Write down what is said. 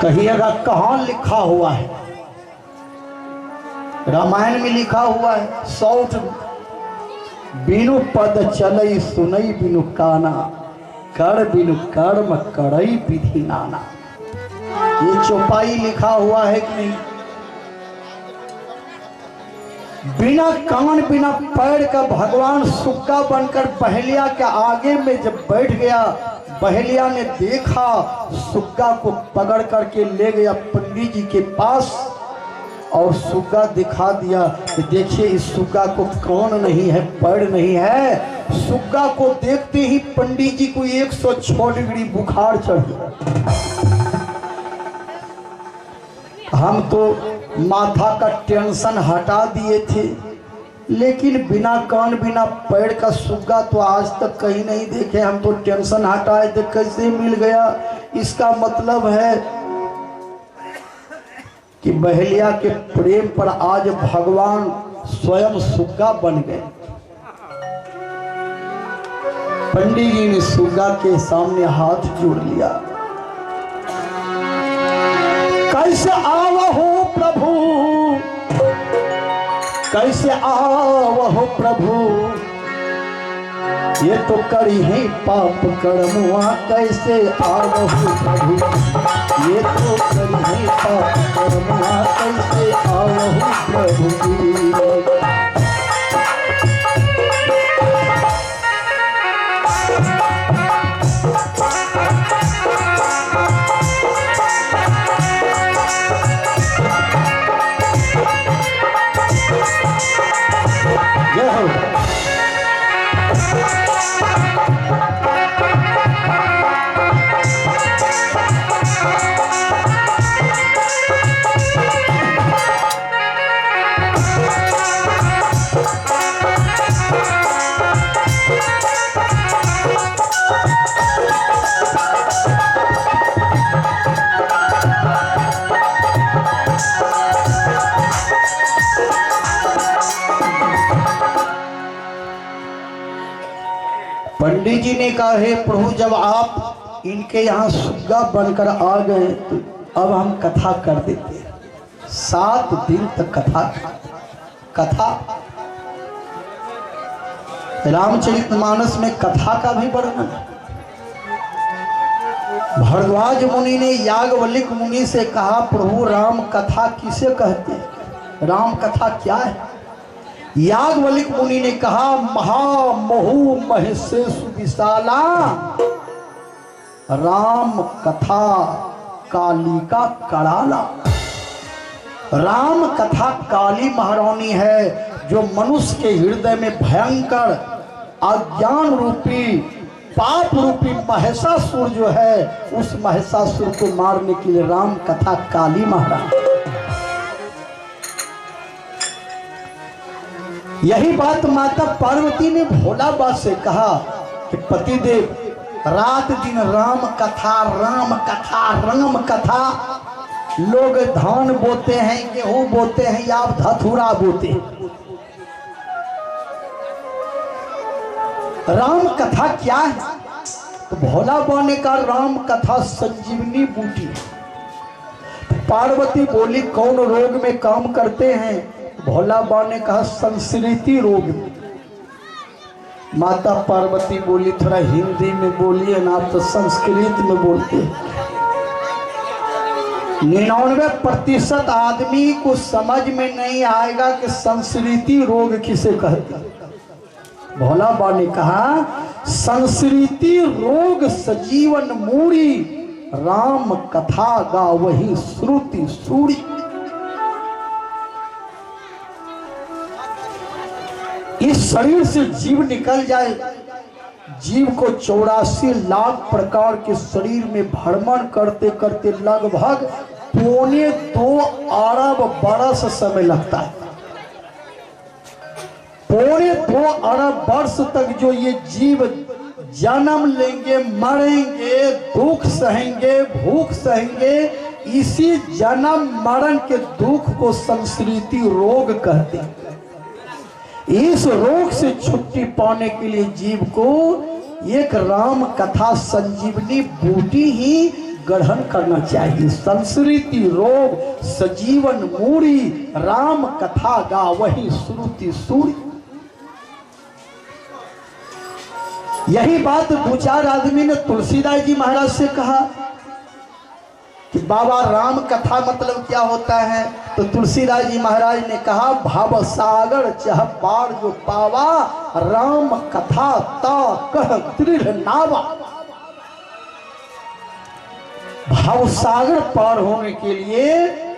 कहिएगा कहाँ लिखा हुआ है? रामायण में लिखा हुआ है, सौठ बिनु पद चलई सुनई बिनु काना, कर बिनु कर्म करई विधि नाना। ये चौपाई लिखा हुआ है कि नहीं? बिना कान बिना पैर का भगवान सुक्का बनकर बहेलिया के आगे में जब बैठ गया, बहेलिया ने देखा, सुग्गा को पकड़ करके ले गया पंडित जी के पास और सुग्गा दिखा दिया कि देखिए इस सुग्गा को कान नहीं है, पैर नहीं है। सुग्गा को देखते ही पंडित जी को 106 डिग्री बुखार चढ़ गया। हम तो माथा का टेंशन हटा दिए थे, लेकिन बिना कान बिना पैर का सुग्गा तो आज तक कहीं नहीं देखे। हम तो टेंशन हटाए थे कैसे मिल गया। इसका मतलब है कि बहेलिया के प्रेम पर आज भगवान स्वयं सुग्गा बन गए। पंडित जी ने सुग्गा के सामने हाथ जोड़ लिया। कैसे आवहो प्रभु, कैसे आवहो प्रभु, ये तो करी है पाप कर्मुआ, कैसे आवहो प्रभु, ये तो करी है पाप कर्मुआ, कैसे आवहो प्रभु। पंडित जी ने कहा हे प्रभु, जब आप इनके यहाँ सुग्गा बनकर आ गए तो अब हम कथा कर देते हैं। 7 दिन तक कथा रामचरितमानस में कथा का भी वर्णन। भरद्वाज मुनि ने याज्ञवल्क्य मुनि से कहा प्रभु राम कथा किसे कहते हैं, राम कथा क्या है? याज्ञवल्क्य मुनि ने कहा महामहु महेशेषु विशाला, राम कथा काली का कराला। राम कथा काली महारानी है जो मनुष्य के हृदय में भयंकर अज्ञान रूपी पाप रूपी महिषासुर जो है, उस महिषासुर को मारने के लिए राम कथा काली महारानी। यही बात माता पार्वती ने भोला बाबा से कहा कि पतिदेव रात दिन राम कथा राम कथा राम कथा। लोग धान बोते हैं, गेहूं बोते हैं, या धतूरा बोते हैं। राम कथा क्या है? तो भोला बाबा ने कहा राम कथा संजीवनी बूटी। पार्वती बोली कौन रोग में काम करते हैं? भोला बाबा ने कहा संस्कृति रोग में। माता पार्वती बोली थोड़ा हिंदी में बोलिए ना, आप तो संस्कृत में बोलते हैं। 99% आदमी को समझ में नहीं आएगा कि संस्कृति रोग किसे कहते हैं। भोला बाबा ने कहा संस्कृति रोग सजीवन मूड़ी, राम कथा गा वही श्रुति सूड़ी। इस शरीर से जीव निकल जाए, जीव को 84 लाख प्रकार के शरीर में भ्रमण करते करते लगभग 2.25 अरब बरस समय लगता है। 2.25 अरब वर्ष तक जो ये जीव जन्म लेंगे, मरेंगे, दुख सहेंगे, भूख सहेंगे, इसी जन्म मरण के दुख को संस्कृति रोग कहते हैं। इस रोग से छुट्टी पाने के लिए जीव को एक राम कथा संजीवनी बूटी ही ग्रहण करना चाहिए। संस्कृति रोग सजीवन मूरी, राम कथा गा वही श्रुति सूरी। यही बात दो चार आदमी ने तुलसीदास जी महाराज से कहा कि बाबा राम कथा मतलब क्या होता है? तो तुलसीदास जी महाराज ने कहा भाव सागर चह पार जो पावा, राम कथा ता कह दृढ़ नावा। भाव सागर पार होने के लिए